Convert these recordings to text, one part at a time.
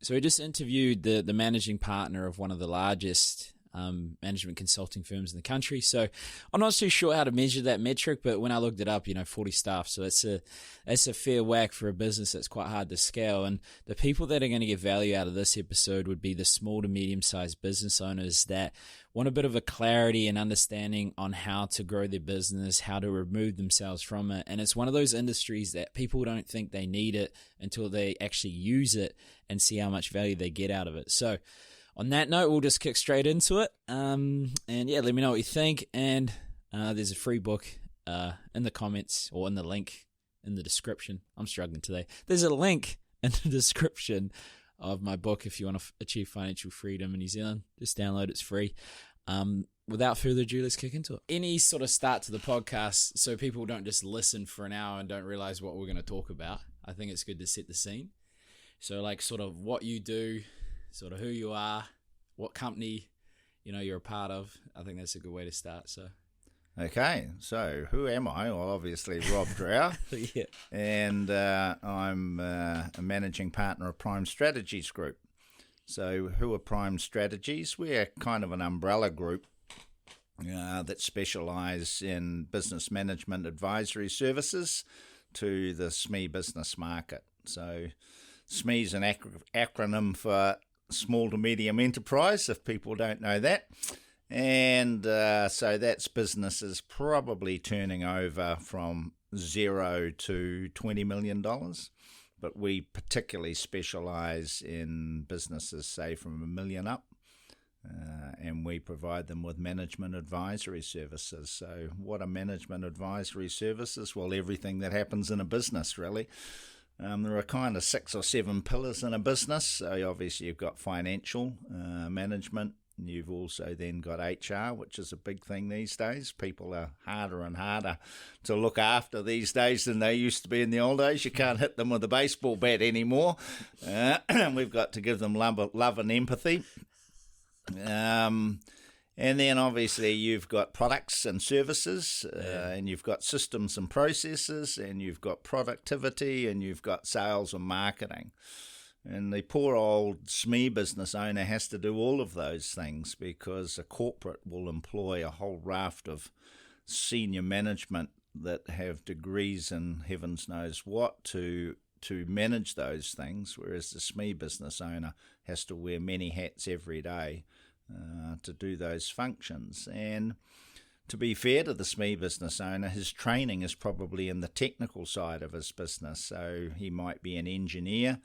So we just interviewed the managing partner of one of the largest management consulting firms in the country. So I'm not too sure how to measure that metric, but when I looked it up, 40 staff. So that's a fair whack for a business that's quite hard to scale. And the people that are going to get value out of this episode would be the small to medium-sized business owners that want a bit of a clarity and understanding on how to grow their business, how to remove themselves from it. And it's one of those industries that people don't think they need it until they actually use it and see how much value they get out of it. So on that note, we'll just kick straight into it. And yeah, let me know what you think. And there's a free book in the comments or in the link in the description. I'm struggling today. There's a link in the description of my book if you want to achieve financial freedom in New Zealand. Just download, it's free. Without further ado, let's kick into it. Any sort of start to the podcast so people don't just listen for an hour and don't realize what we're going to talk about. I think it's good to set the scene. So like sort of what you do, sort of who you are, what company, you're a part of. I think that's a good way to start. So, okay. So who am I? Well, obviously Rob Drow. Yeah. And I'm a managing partner of Prime Strategies Group. So who are Prime Strategies? We're kind of an umbrella group that specialise in business management advisory services to the SME business market. So SME is an acronym for small to medium enterprise, if people don't know that. And so that's businesses probably turning over from $0 to $20 million. But we particularly specialise in businesses, say, from $1 million up. And we provide them with management advisory services. So what are management advisory services? Well, everything that happens in a business, really. There are kind of 6 or 7 pillars in a business. So obviously you've got financial management. You've also then got HR, which is a big thing these days. People are harder and harder to look after these days than they used to be in the old days. You can't hit them with a baseball bat anymore. We've got to give them love and empathy. And then obviously you've got products and services, and you've got systems and processes, and you've got productivity, and you've got sales and marketing. And the poor old SME business owner has to do all of those things because a corporate will employ a whole raft of senior management that have degrees in heavens knows what to manage those things, whereas the SME business owner has to wear many hats every day to do those functions. And to be fair to the SME business owner, his training is probably in the technical side of his business. So he might be an engineer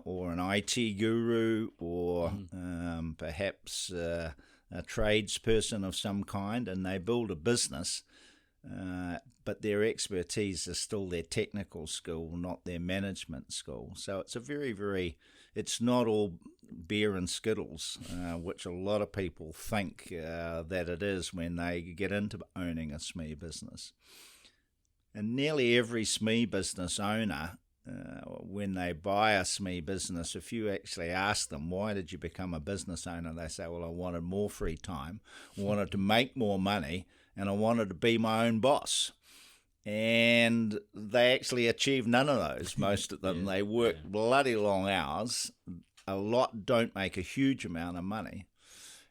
or an IT guru or perhaps a tradesperson of some kind, and they build a business, but their expertise is still their technical skill, not their management skill. So it's a it's not all beer and Skittles, which a lot of people think that it is when they get into owning a SME business. And nearly every SME business owner, when they buy a SME business, if you actually ask them, why did you become a business owner? They say, well, I wanted more free time, wanted to make more money, and I wanted to be my own boss. And they actually achieve none of those, most of them. They work bloody long hours. A lot don't make a huge amount of money.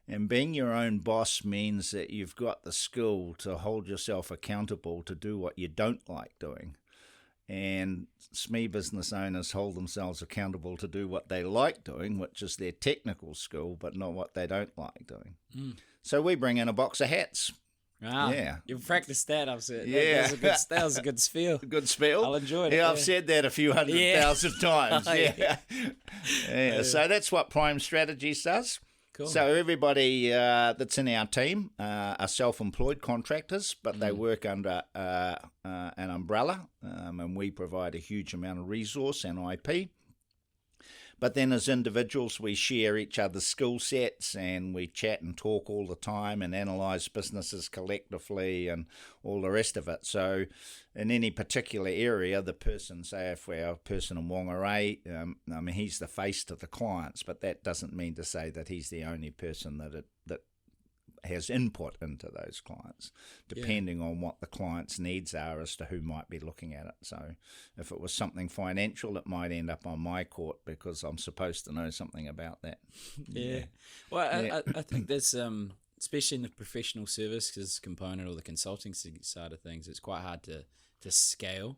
And being your own boss means that you've got the skill to hold yourself accountable to do what you don't like doing. And SME business owners hold themselves accountable to do what they like doing, which is their technical skill, but not what they don't like doing. So we bring in a box of hats. Wow. Yeah. You've practiced that, I've said. Yeah. That was a good spiel. Good spiel. I'll enjoy it. Yeah, I've said that a few 100,000 times. Yeah. So that's what Prime Strategies does. Cool. So everybody that's in our team are self-employed contractors, but they work under an umbrella, and we provide a huge amount of resource and IP. But then as individuals, we share each other's skill sets and we chat and talk all the time and analyse businesses collectively and all the rest of it. So in any particular area, the person, say if we're a person in Whangarei, he's the face to the clients, but that doesn't mean to say that he's the only person that has input into those clients, depending on what the client's needs are as to who might be looking at it. So if it was something financial, it might end up on my court because I'm supposed to know something about that. Yeah. Well, I think that's, especially in the professional services component or the consulting side of things, it's quite hard to scale.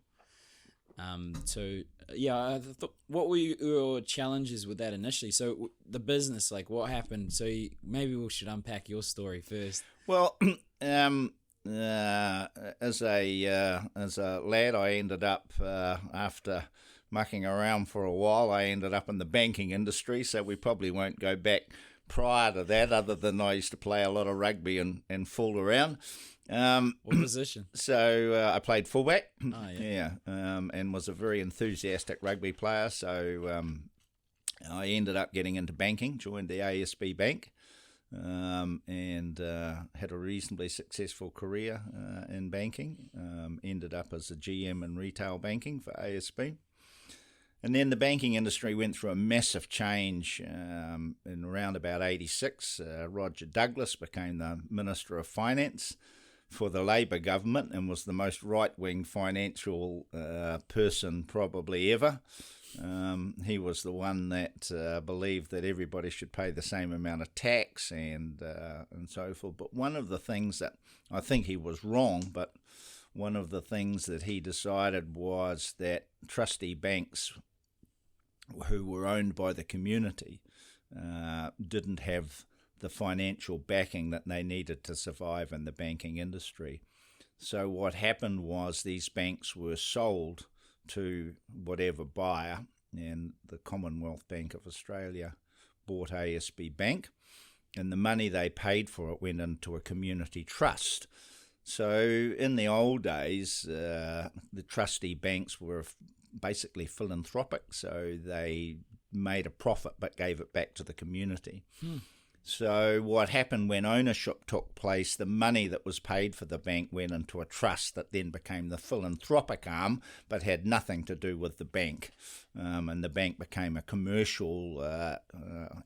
So I thought, what were your challenges with that initially? So the business, like what happened? So maybe we should unpack your story first. Well, as a lad, I ended up after mucking around for a while, I ended up in the banking industry. So we probably won't go back prior to that, other than I used to play a lot of rugby and fool around. What position? So I played fullback, and was a very enthusiastic rugby player. So I ended up getting into banking, joined the ASB Bank, and had a reasonably successful career in banking. Ended up as a GM in retail banking for ASB. And then the banking industry went through a massive change in around about 86. Roger Douglas became the Minister of Finance for the Labor government and was the most right-wing financial person probably ever. He was the one that believed that everybody should pay the same amount of tax and so forth. But one of the things that I think he was wrong, but one of the things that he decided was that trustee banks who were owned by the community didn't have the financial backing that they needed to survive in the banking industry. So what happened was these banks were sold to whatever buyer, and the Commonwealth Bank of Australia bought ASB Bank, and the money they paid for it went into a community trust. So in the old days, the trustee banks were basically philanthropic, so they made a profit but gave it back to the community. So what happened when ownership took place, the money that was paid for the bank went into a trust that then became the philanthropic arm but had nothing to do with the bank. And the bank became a commercial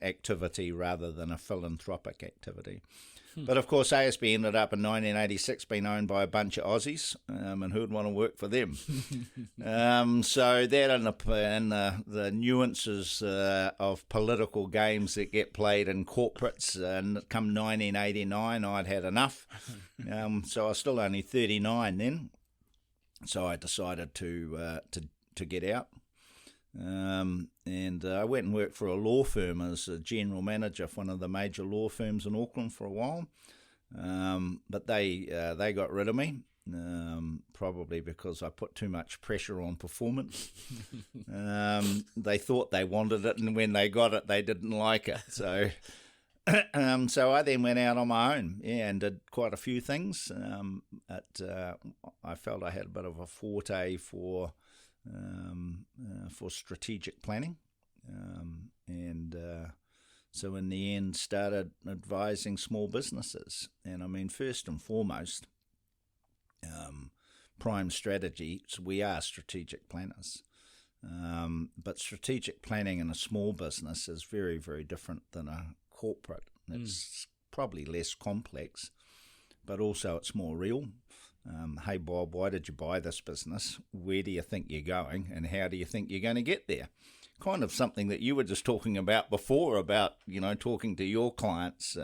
activity rather than a philanthropic activity. But of course, ASB ended up in 1986 being owned by a bunch of Aussies, and who'd want to work for them? So that and the nuances of political games that get played in corporates, and come 1989, I'd had enough. So I was still only 39 then. So I decided to get out. And I went and worked for a law firm as a general manager for one of the major law firms in Auckland for a while. But they got rid of me, probably because I put too much pressure on performance. They thought they wanted it, and when they got it, they didn't like it. So so I then went out on my own, and did quite a few things. I felt I had a bit of a forte for strategic planning, and so in the end started advising small businesses. And I mean, first and foremost, Prime Strategies, we are strategic planners, but strategic planning in a small business is very, very different than a corporate. It's probably less complex, but also it's more real. Hey Bob, why did you buy this business? Where do you think you're going, and how do you think you're going to get there? Kind of something that you were just talking about before, about talking to your clients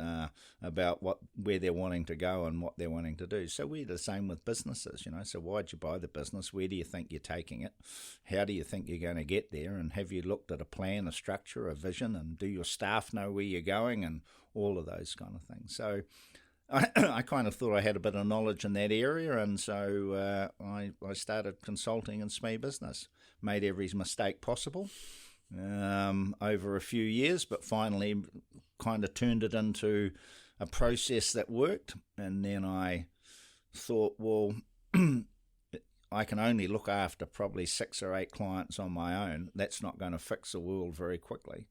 about where they're wanting to go and what they're wanting to do. So we're the same with businesses, So why'd you buy the business? Where do you think you're taking it? How do you think you're going to get there? And have you looked at a plan, a structure, a vision, and do your staff know where you're going, and all of those kind of things? So I kind of thought I had a bit of knowledge in that area, and so I started consulting in SME business. Made every mistake possible over a few years, but finally kind of turned it into a process that worked. And then I thought, well, I can only look after probably 6 or 8 clients on my own. That's not going to fix the world very quickly.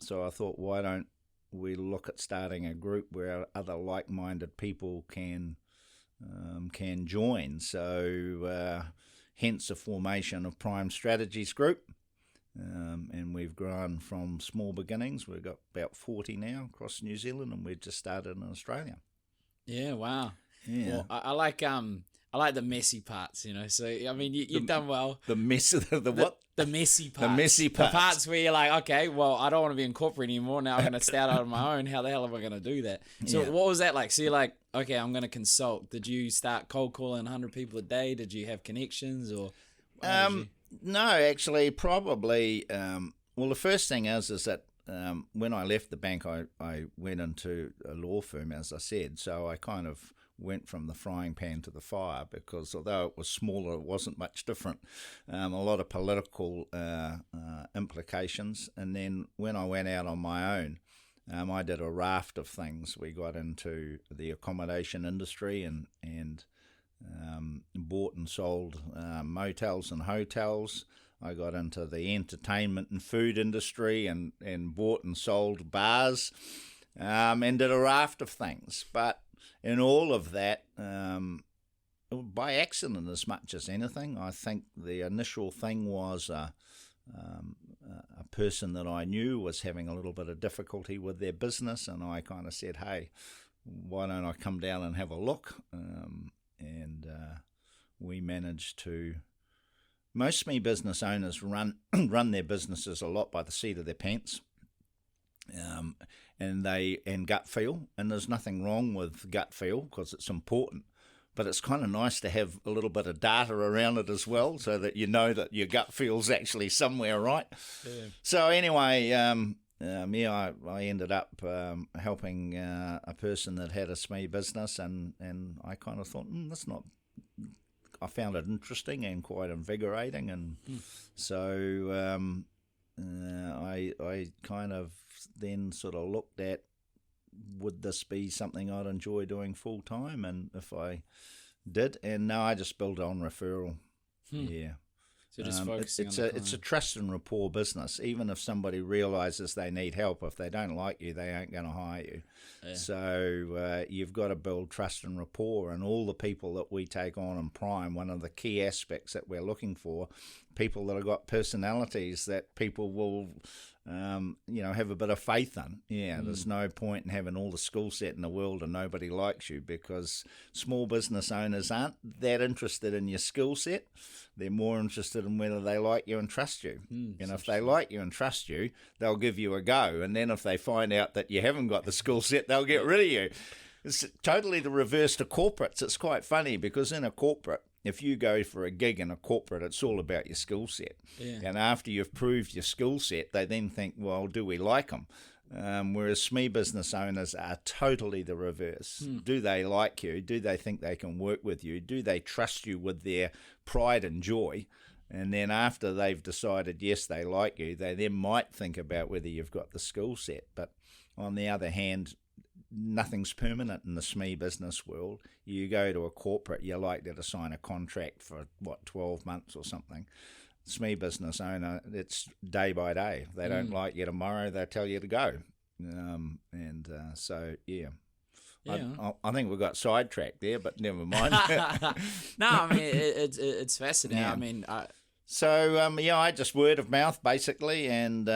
So I thought, why don't we look at starting a group where other like-minded people can join. So hence the formation of Prime Strategies Group. and we've grown from small beginnings. We've got about 40 now across New Zealand, and we've just started in Australia. Yeah, wow. Yeah. Well, I like the messy parts, you know. So I mean, you've done well. The mess of the what? The messy parts. The messy parts. The parts where you're like, okay, well, I don't want to be in corporate anymore. Now I'm going to start out on my own. How the hell am I going to do that? So what was that like? So you're like, okay, I'm going to consult. Did you start cold calling 100 people a day? Did you have connections or? No, actually, probably. Well, the first thing is that when I left the bank, I went into a law firm, as I said. So I kind of went from the frying pan to the fire, because although it was smaller, it wasn't much different. A lot of political implications. And then when I went out on my own, I did a raft of things. We got into the accommodation industry and bought and sold motels and hotels. I got into the entertainment and food industry and bought and sold bars, and did a raft of things. But in all of that, by accident as much as anything, I think the initial thing was a person that I knew was having a little bit of difficulty with their business, and I kind of said, hey, why don't I come down and have a look? And we managed to. Most SME business owners run their businesses a lot by the seat of their pants, and gut feel. And there's nothing wrong with gut feel, because it's important. But it's kind of nice to have a little bit of data around it as well, so that you know that your gut feel's actually somewhere right. Yeah. So anyway, I ended up helping a person that had a SME business, and I kind of thought, that's not. I found it interesting and quite invigorating, and so I kind of then sort of looked at, would this be something I'd enjoy doing full time, and if I did, and now I just build on referral. Yeah. So just focusing on it's a trust and rapport business. Even if somebody realises they need help, if they don't like you, they aren't going to hire you. Yeah. So you've got to build trust and rapport. And all the people that we take on in Prime, one of the key aspects that we're looking for, people that have got personalities that people will have a bit of faith in. Yeah, there's no point in having all the skill set in the world and nobody likes you, because small business owners aren't that interested in your skill set. They're more interested in whether they like you and trust you. And if they like you and trust you, they'll give you a go. And then if they find out that you haven't got the skill set, they'll get rid of you. It's totally the reverse to corporates. It's quite funny, because in a corporate, if you go for a gig in a corporate, it's all about your skill set. Yeah. And after you've proved your skill set, they then think, well, do we like them? Whereas SME business owners are totally the reverse. Do they like you? Do they think they can work with you? Do they trust you with their pride and joy? And then after they've decided, yes, they like you, they then might think about whether you've got the skill set. But on the other hand, nothing's permanent in the SME business world. You go to a corporate, you're likely to sign a contract for, 12 months or something. SME business owner, it's day by day. If they don't like you tomorrow, they'll tell you to go. So, yeah. I think we got sidetracked there, but never mind. No, I mean, it's fascinating. Yeah. I mean... So I just word of mouth basically, and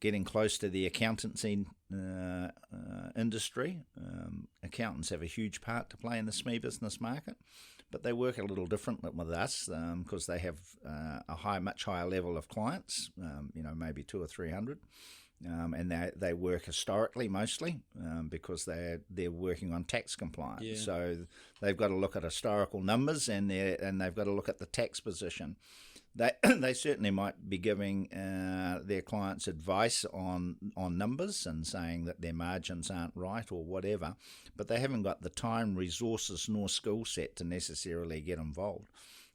getting close to the accountancy industry. Accountants have a huge part to play in the SME business market, but they work a little differently with us because they have a much higher level of clients. Maybe 200 or 300. And they work historically mostly because they're working on tax compliance. Yeah. So they've got to look at historical numbers and they've got to look at the tax position. They certainly might be giving their clients advice on numbers and saying that their margins aren't right or whatever, but they haven't got the time, resources, nor skill set to necessarily get involved.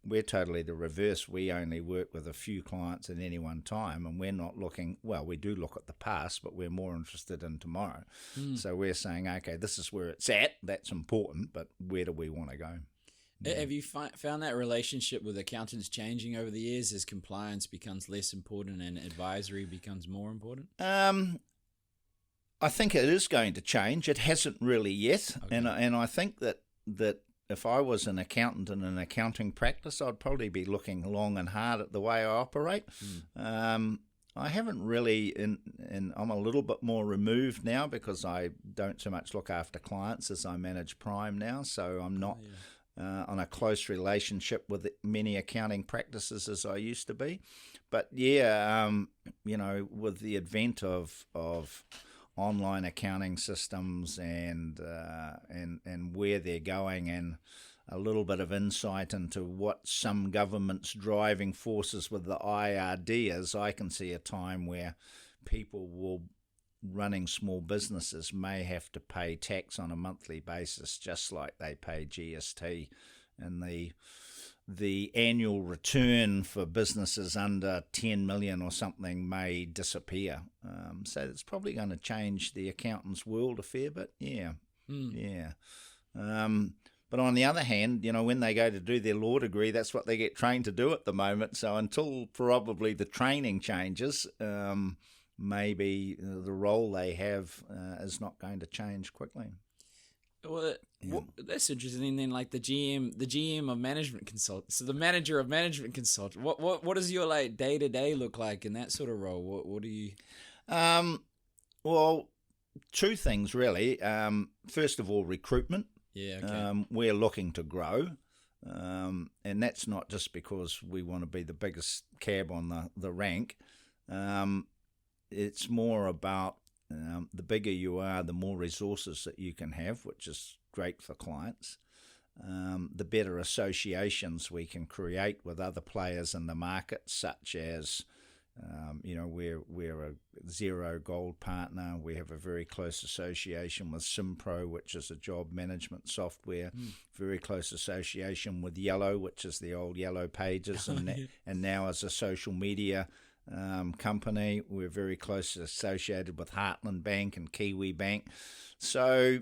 We're totally the reverse. We only work with a few clients at any one time, and we're not looking, well, we do look at the past, but we're more interested in tomorrow. So we're saying, okay, this is where it's at. That's important, but where do we want to go? Yeah. Have you found that relationship with accountants changing over the years as compliance becomes less important and advisory becomes more important? I think it is going to change. It hasn't really yet. Okay. And I think that if I was an accountant in an accounting practice, I'd probably be looking long and hard at the way I operate. I haven't really, and I'm a little bit more removed now because I don't so much look after clients as I manage Prime now, so I'm not on a close relationship with many accounting practices as I used to be. But yeah, with the advent of online accounting systems and where they're going, and a little bit of insight into what some government's driving forces with the IRD is, I can see a time where people running small businesses may have to pay tax on a monthly basis, just like they pay GST, and the annual return for businesses under 10 million or something may disappear. So it's probably going to change the accountant's world a fair bit. Yeah. But on the other hand, when they go to do their law degree, that's what they get trained to do at the moment. So until probably the training changes, maybe the role they have is not going to change quickly. Well, that's interesting. And then, like the GM of management consultant, so the manager of management consultant. What does your like day to day look like in that sort of role? What do you? Well, two things really. First of all, recruitment. Yeah. Okay. We're looking to grow, and that's not just because we want to be the biggest cab on the rank. It's more about the bigger you are, the more resources that you can have, which is great for clients. The better associations we can create with other players in the market, such as, we're a Xero Gold partner. We have a very close association with SimPro, which is a job management software. Very close association with Yellow, which is the old Yellow Pages, and now as a social media company. We're very closely associated with Heartland Bank and Kiwi Bank. So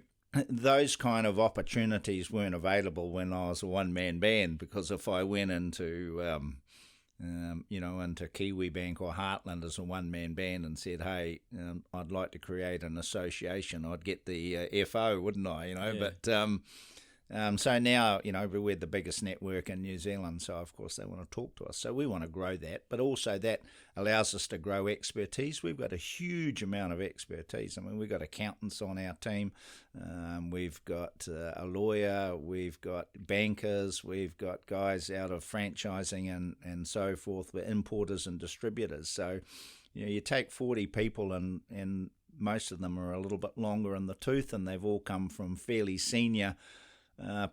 those kind of opportunities weren't available when I was a one-man band, because if I went into into Kiwi Bank or Heartland as a one-man band and said, hey, I'd like to create an association, I'd get the FO, wouldn't I? Yeah. But so now, we're the biggest network in New Zealand, so of course they want to talk to us. So we want to grow that, but also that allows us to grow expertise. We've got a huge amount of expertise. I mean, we've got accountants on our team, we've got a lawyer, we've got bankers, we've got guys out of franchising and so forth. We're importers and distributors. So, you take 40 people and most of them are a little bit longer in the tooth, and they've all come from fairly senior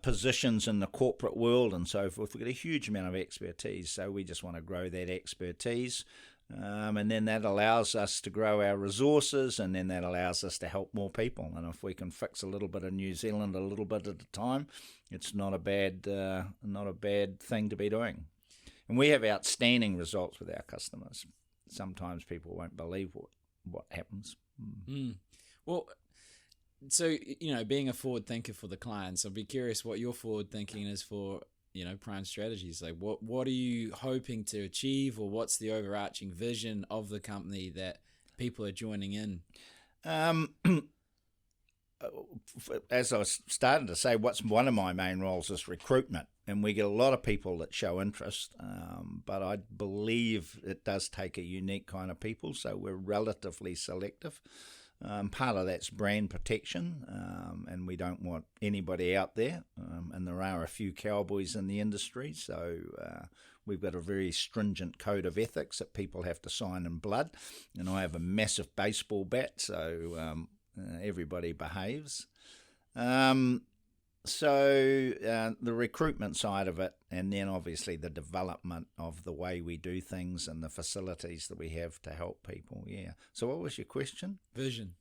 positions in the corporate world and so forth. We've got a huge amount of expertise, so we just want to grow that expertise, and then that allows us to grow our resources, and then that allows us to help more people. And if we can fix a little bit of New Zealand a little bit at a time, it's not a bad thing to be doing. And we have outstanding results with our customers. Sometimes people won't believe what happens. Well, so, being a forward thinker for the clients, I'd be curious what your forward thinking is for, Prime Strategies. Like, what are you hoping to achieve, or what's the overarching vision of the company that people are joining in? As I was starting to say, what's one of my main roles is recruitment, and we get a lot of people that show interest, but I believe it does take a unique kind of people, so we're relatively selective. Part of that's brand protection, and we don't want anybody out there, and there are a few cowboys in the industry, so we've got a very stringent code of ethics that people have to sign in blood, and I have a massive baseball bat, so everybody behaves. So the recruitment side of it, and then obviously the development of the way we do things and the facilities that we have to help people. Yeah. So what was your question? Vision.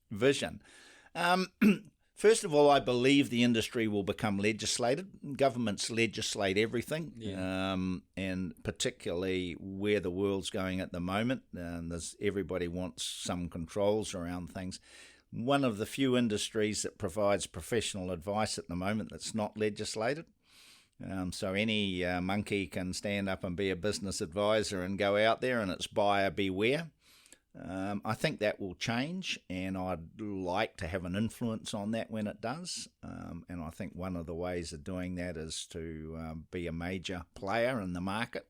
First of all, I believe the industry will become legislated. Governments legislate everything, and particularly where the world's going at the moment. Everybody wants some controls around things. One of the few industries that provides professional advice at the moment that's not legislated. So any monkey can stand up and be a business advisor and go out there, and it's buyer beware. I think that will change, and I'd like to have an influence on that when it does. And I think one of the ways of doing that is to be a major player in the market.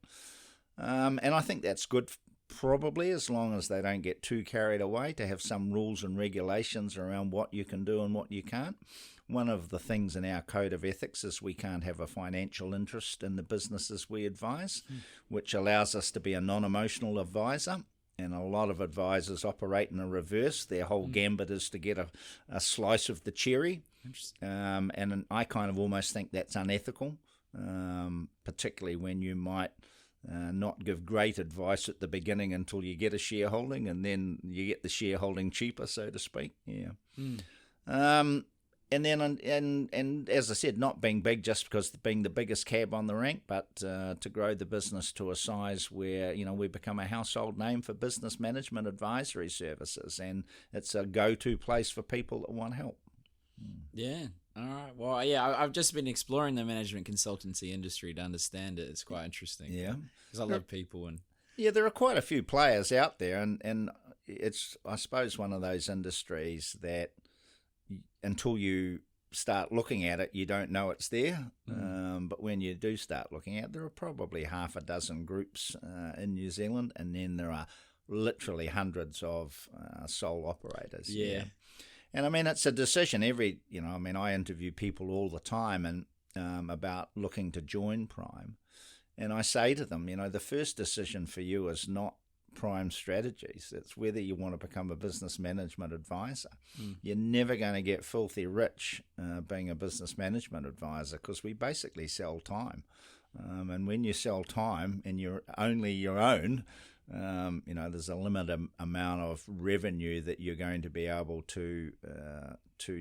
And I think that's good, probably, as long as they don't get too carried away, to have some rules and regulations around what you can do and what you can't. One of the things in our code of ethics is we can't have a financial interest in the businesses we advise, which allows us to be a non-emotional advisor. And a lot of advisors operate in a reverse. Their whole gambit is to get a slice of the cherry. And I kind of almost think that's unethical, particularly when you might not give great advice at the beginning until you get a shareholding, and then you get the shareholding cheaper, so to speak. And then, and as I said, not being big just because being the biggest cab on the rank, but to grow the business to a size where, we become a household name for business management advisory services, and it's a go-to place for people that want help. Yeah. All right. Well, yeah, I've just been exploring the management consultancy industry to understand it. It's quite interesting. Yeah. Because I love people. And yeah, there are quite a few players out there, and it's, I suppose, one of those industries that until you start looking at it, you don't know it's there. But when you do start looking at it, there are probably half a dozen groups in New Zealand, and then there are literally hundreds of sole operators. Yeah. And I mean, it's a decision I interview people all the time and about looking to join Prime. And I say to them, the first decision for you is not Prime strategies. It's whether you want to become a business management advisor. You're never going to get filthy rich being a business management advisor, because we basically sell time. And when you sell time and you're only your own, there's a limited amount of revenue that you're going to be able to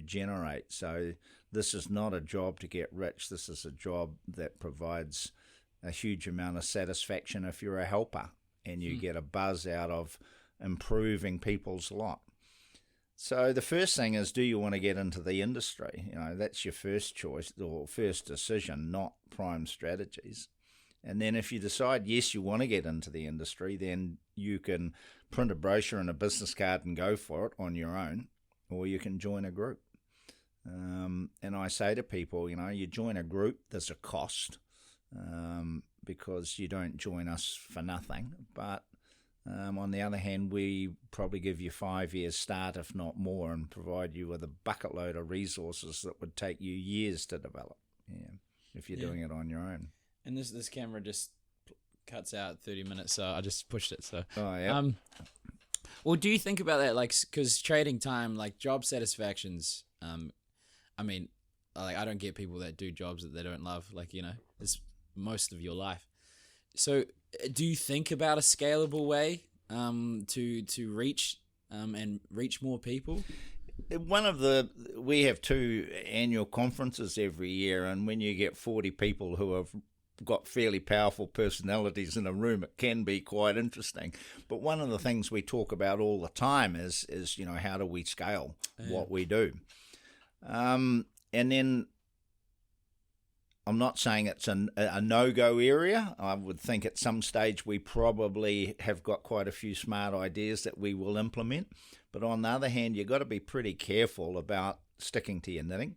generate. So this is not a job to get rich. This is a job that provides a huge amount of satisfaction if you're a helper, and you get a buzz out of improving people's lot. So the first thing is, do you want to get into the industry? That's your first choice or first decision, not Prime strategies. And then if you decide, yes, you want to get into the industry, then you can print a brochure and a business card and go for it on your own, or you can join a group. And I say to people, you join a group, there's a cost, because you don't join us for nothing. But on the other hand, we probably give you 5 years start, if not more, and provide you with a bucket load of resources that would take you years to develop, if you're doing it on your own. And this camera just cuts out 30 minutes, so I just pushed it. So, oh yeah. Well, do you think about that, like, because trading time, like job satisfactions? I mean, like, I don't get people that do jobs that they don't love. Like, it's most of your life. So, do you think about a scalable way to reach and reach more people? We have 2 annual conferences every year, and when you get 40 people who have got fairly powerful personalities in a room, it can be quite interesting. But one of the things we talk about all the time is how do we scale what we do? And then I'm not saying it's a no-go area. I would think at some stage we probably have got quite a few smart ideas that we will implement. But on the other hand, you've got to be pretty careful about sticking to your knitting.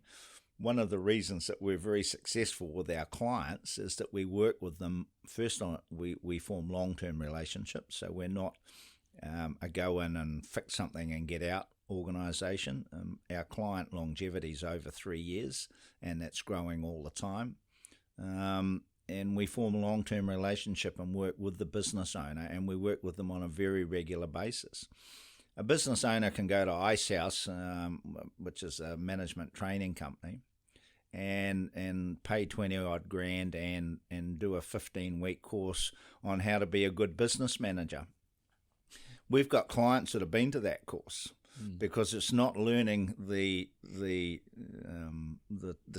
One of the reasons that we're very successful with our clients is that we work with them. First on it, we form long-term relationships. So we're not a go in and fix something and get out organisation. Our client longevity is over 3 years, and that's growing all the time. And we form a long-term relationship and work with the business owner, and we work with them on a very regular basis. A business owner can go to Icehouse, which is a management training company, and pay 20 odd grand and do a 15-week course on how to be a good business manager. We've got clients that have been to that course because it's not learning the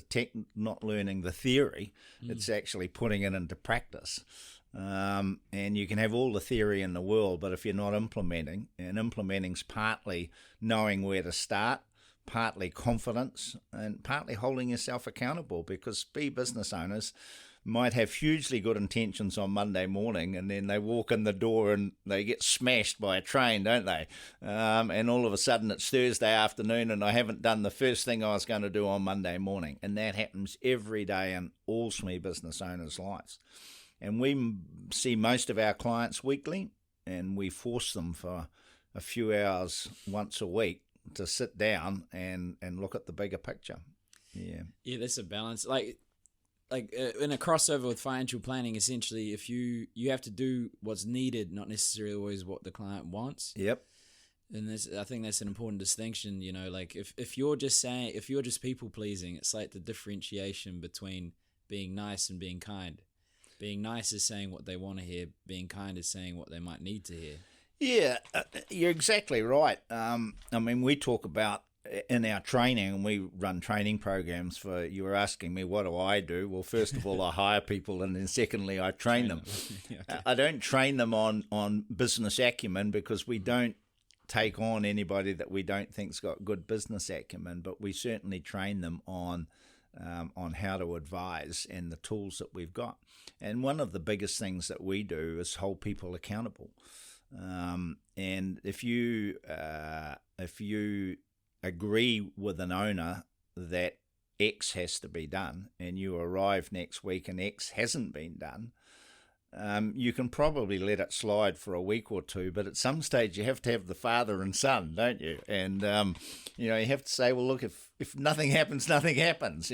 tech, not learning the theory. It's actually putting it into practice. And you can have all the theory in the world, but if you're not implementing, and implementing's partly knowing where to start, partly confidence, and partly holding yourself accountable, because business owners, might have hugely good intentions on Monday morning, and then they walk in the door and they get smashed by a train, don't they? And all of a sudden it's Thursday afternoon and I haven't done the first thing I was going to do on Monday morning. And that happens every day in all SME business owners' lives. And we see most of our clients weekly, and we force them for a few hours once a week to sit down and look at the bigger picture. Yeah, that's a balance. Like in a crossover with financial planning, essentially, if you have to do what's needed, not necessarily always what the client wants. Yep. And I think that's an important distinction. You know, like if you're just people pleasing, it's like the differentiation between being nice and being kind. Being nice is saying what they want to hear. Being kind is saying what they might need to hear. Yeah, you're exactly right. I mean, we talk about in our training, and we run training programs for, you were asking me, what do I do? Well, first of all, I hire people, and then secondly, I train them. Yeah, okay. I don't train them on business acumen, because we don't take on anybody that we don't think's got good business acumen, but we certainly train them on how to advise and the tools that we've got. And one of the biggest things that we do is hold people accountable. And if you agree with an owner that X has to be done, and you arrive next week and X hasn't been done, you can probably let it slide for a week or two, but at some stage you have to have the father and son, don't you? And you have to say, well, look, if nothing happens, nothing happens,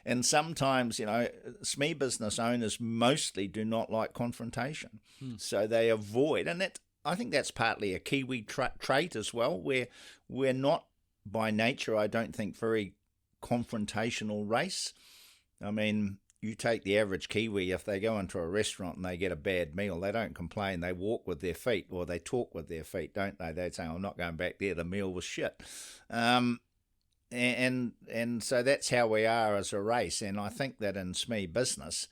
And sometimes, SME business owners mostly do not like confrontation, so they avoid, and I think that's partly a Kiwi trait as well, where we're not by nature, I don't think, very confrontational race. I mean, you take the average Kiwi, if they go into a restaurant and they get a bad meal, they don't complain. They walk with their feet, or they talk with their feet, don't they? They say, I'm not going back there. The meal was shit. And so that's how we are as a race. And I think that in SME business,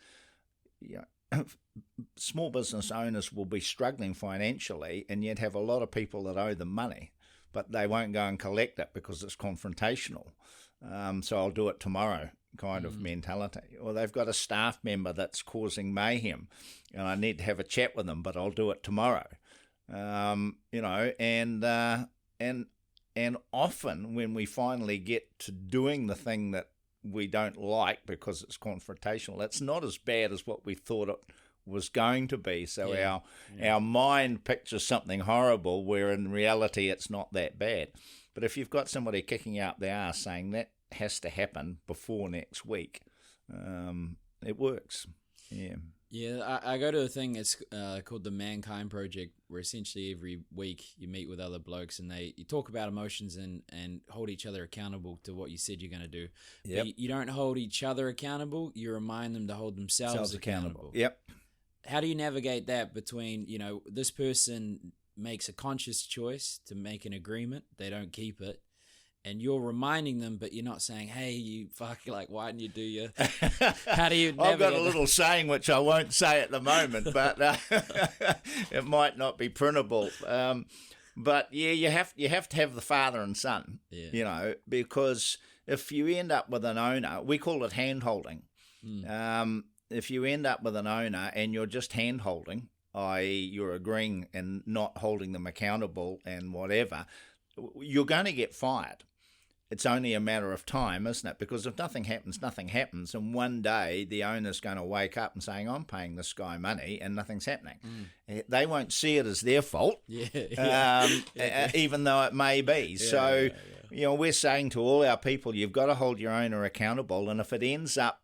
small business owners will be struggling financially, and yet have a lot of people that owe them money, but they won't go and collect it because it's confrontational. So I'll do it tomorrow kind of mentality. Or they've got a staff member that's causing mayhem, and I need to have a chat with them, but I'll do it tomorrow. And often when we finally get to doing the thing that we don't like because it's confrontational, it's not as bad as what we thought it was going to be. So our mind pictures something horrible, where in reality it's not that bad. But if you've got somebody kicking out the arse saying that has to happen before next week, it works. Yeah, I go to a thing, it's called the Mankind Project, where essentially every week you meet with other blokes and you talk about emotions and hold each other accountable to what you said you're going to do. Yep. But you don't hold each other accountable, you remind them to hold themselves accountable. Yep. How do you navigate that between, this person makes a conscious choice to make an agreement, they don't keep it, and you're reminding them, but you're not saying, hey, you fuck, like, why didn't you do your... How do you navigate I've got a little saying which I won't say at the moment, but it might not be printable. But yeah, you have to have the father and son, because if you end up with an owner, we call it hand-holding. If you end up with an owner and you're just hand-holding, i.e. you're agreeing and not holding them accountable and whatever, you're going to get fired. It's only a matter of time, isn't it? Because if nothing happens, nothing happens. And one day the owner's going to wake up and saying, I'm paying this guy money and nothing's happening. They won't see it as their fault, even though it may be. We're saying to all our people, you've got to hold your owner accountable. And if it ends up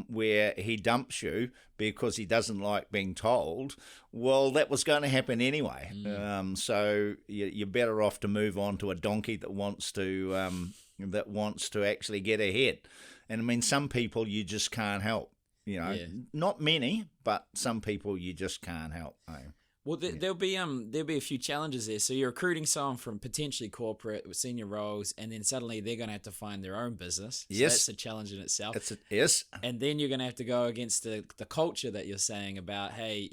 where he dumps you because he doesn't like being told, well, that was going to happen anyway. So you're better off to move on to a donkey that wants to actually get ahead. And I mean, some people you just can't help. Not many, but some people you just can't help. Well, there'll be a few challenges there. So you're recruiting someone from potentially corporate with senior roles, and then suddenly they're going to have to find their own business. So that's a challenge in itself. Yes. And then you're going to have to go against the culture that you're saying about, hey,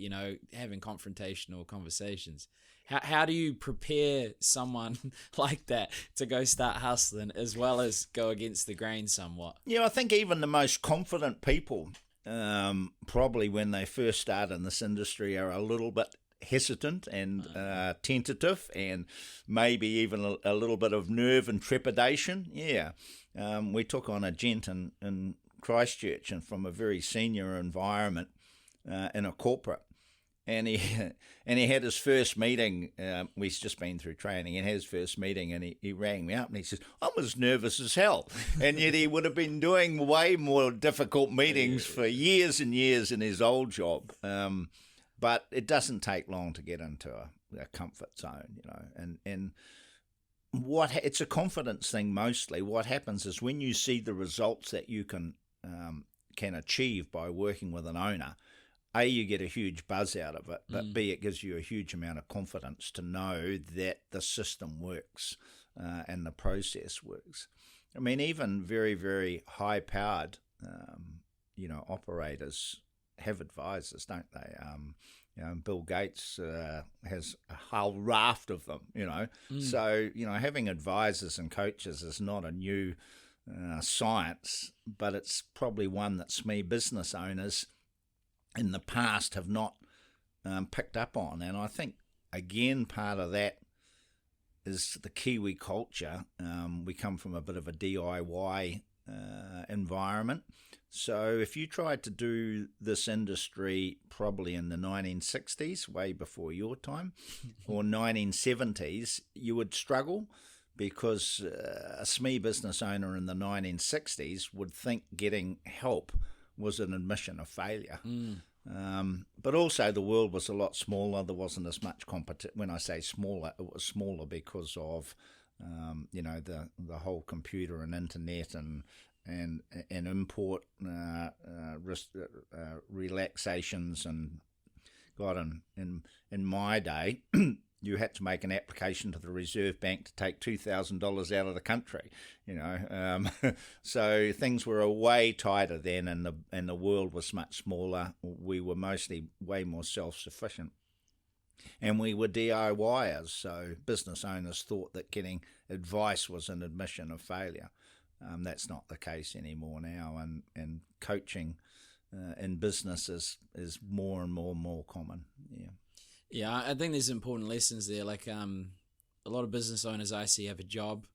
having confrontational conversations. How do you prepare someone like that to go start hustling as well as go against the grain somewhat? I think even the most confident people probably when they first start in this industry are a little bit hesitant and tentative, and maybe even a little bit of nerve and trepidation. Yeah, we took on a gent in Christchurch, and from a very senior environment in a corporate, and he had his first meeting. We've just been through training, and had his first meeting, and he rang me up and he says, "I'm as nervous as hell," and yet he would have been doing way more difficult meetings for years and years in his old job. But it doesn't take long to get into a comfort zone, and it's a confidence thing mostly. What happens is when you see the results that you can achieve by working with an owner, A, you get a huge buzz out of it, but B, it gives you a huge amount of confidence to know that the system works and the process works. I mean, even very, very high-powered, operators have advisors, don't they? Bill Gates has a whole raft of them, So, having advisors and coaches is not a new science, but it's probably one that SME business owners in the past have not picked up on. And I think, again, part of that is the Kiwi culture. We come from a bit of a DIY environment. So if you tried to do this industry probably in the 1960s, way before your time, or 1970s, you would struggle, because a SME business owner in the 1960s would think getting help was an admission of failure. But also the world was a lot smaller. There wasn't as much competition. When I say smaller, it was smaller because of the whole computer and internet and import relaxations. And God, in my day, you had to make an application to the Reserve Bank to take $2,000 out of the country. So things were way tighter then, and the world was much smaller. We were mostly way more self-sufficient, and we were DIYers. So business owners thought that getting advice was an admission of failure. That's not the case anymore now, and coaching in business is more and more common. Yeah, I think there's important lessons there. Like a lot of business owners I see have a job.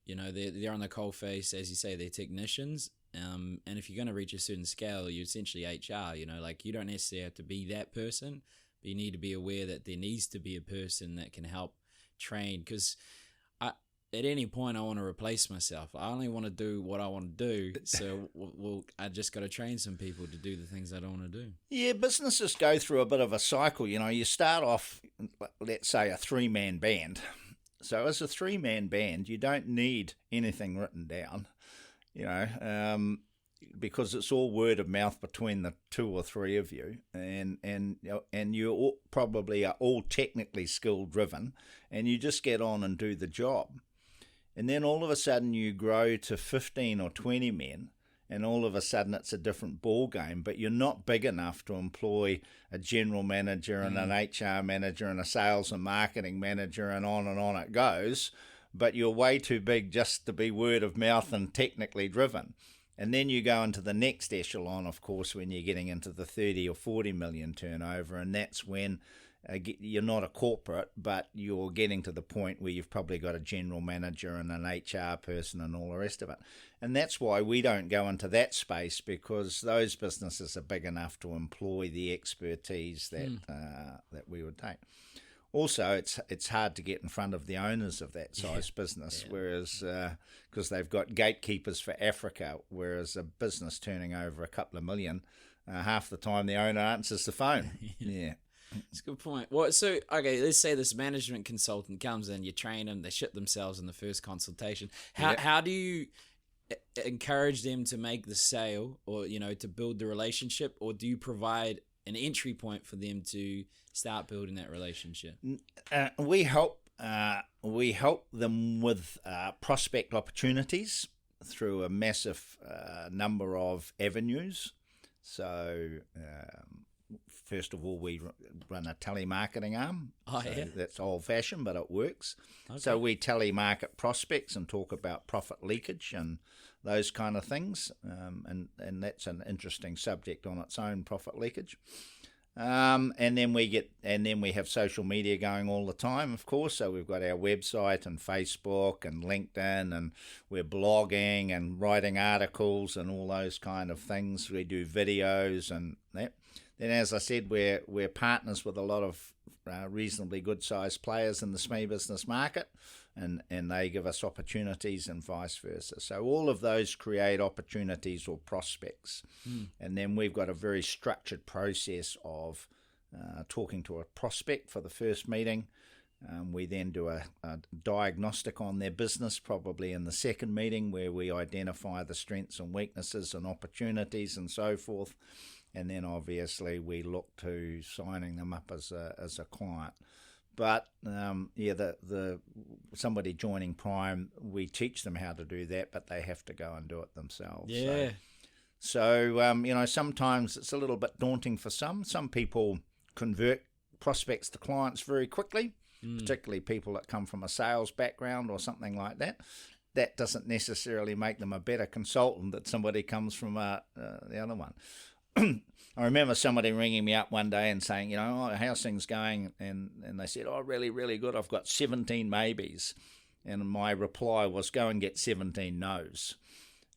They're on the coalface, as you say, they're technicians. And if you're going to reach a certain scale, you're essentially HR. You don't necessarily have to be that person, but you need to be aware that there needs to be a person that can help train. Because at any point, I want to replace myself. I only want to do what I want to do. So I just got to train some people to do the things I don't want to do. Yeah, businesses go through a bit of a cycle. You start off, let's say, a 3-man band. So as a 3-man band, you don't need anything written down, because it's all word of mouth between the 2 or 3 of you, and you all probably are all technically skill driven, and you just get on and do the job. And then all of a sudden you grow to 15 or 20 men, and all of a sudden it's a different ball game, but you're not big enough to employ a general manager and an HR manager and a sales and marketing manager, and on it goes, but you're way too big just to be word of mouth and technically driven. And then you go into the next echelon, of course, when you're getting into the 30 or 40 million turnover, and that's when you're not a corporate, but you're getting to the point where you've probably got a general manager and an HR person and all the rest of it. And that's why we don't go into that space, because those businesses are big enough to employ the expertise that we would take. Also, it's hard to get in front of the owners of that size business, whereas because they've got gatekeepers for Africa, whereas a business turning over a couple of million, half the time the owner answers the phone. Yeah. That's a good point. Well, so, okay, let's say this management consultant comes in, you train them, they shit themselves in the first consultation. How do you encourage them to make the sale, or, to build the relationship, or do you provide an entry point for them to start building that relationship? We help them with prospect opportunities through a massive number of avenues. So first of all, we run a telemarketing arm. Oh, yeah. That's old-fashioned, but it works. Okay. So we telemarket prospects and talk about profit leakage and those kind of things, and that's an interesting subject on its own, profit leakage. And then we have social media going all the time, of course. So we've got our website and Facebook and LinkedIn, and we're blogging and writing articles and all those kind of things. We do videos and that. Then, as I said, we're partners with a lot of reasonably good-sized players in the SME business market, and they give us opportunities and vice versa. So all of those create opportunities or prospects. And then we've got a very structured process of talking to a prospect for the first meeting. We then do a diagnostic on their business, probably in the second meeting, where we identify the strengths and weaknesses and opportunities and so forth. And then obviously we look to signing them up as a client. But the somebody joining Prime, we teach them how to do that, but they have to go and do it themselves. Yeah. So sometimes it's a little bit daunting for some. Some people convert prospects to clients very quickly, particularly people that come from a sales background or something like that. That doesn't necessarily make them a better consultant than somebody comes from the other one. I remember somebody ringing me up one day and saying, how's things going? And they said, really, really good. I've got 17 maybes. And my reply was, go and get 17 no's.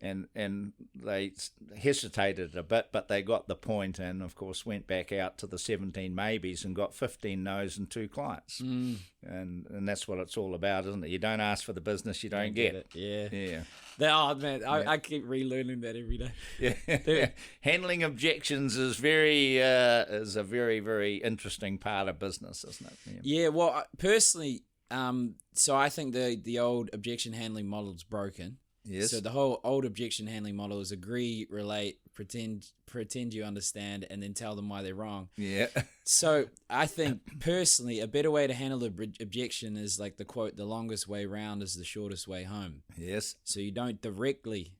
And they hesitated a bit, but they got the point, and of course went back out to the 17 maybes and got 15 no's and 2 clients. And that's what it's all about, isn't it? You don't ask for the business, you don't get it. Yeah. Yeah. I keep relearning that every day. Yeah. Handling objections is a very, very interesting part of business, isn't it? Yeah. Well, personally, so I think the old objection handling model is broken. Yes. So the whole old objection handling model is agree, relate, pretend you understand, and then tell them why they're wrong. Yeah. So I think personally, a better way to handle the objection is like the quote, the longest way round is the shortest way home. Yes. So you don't directly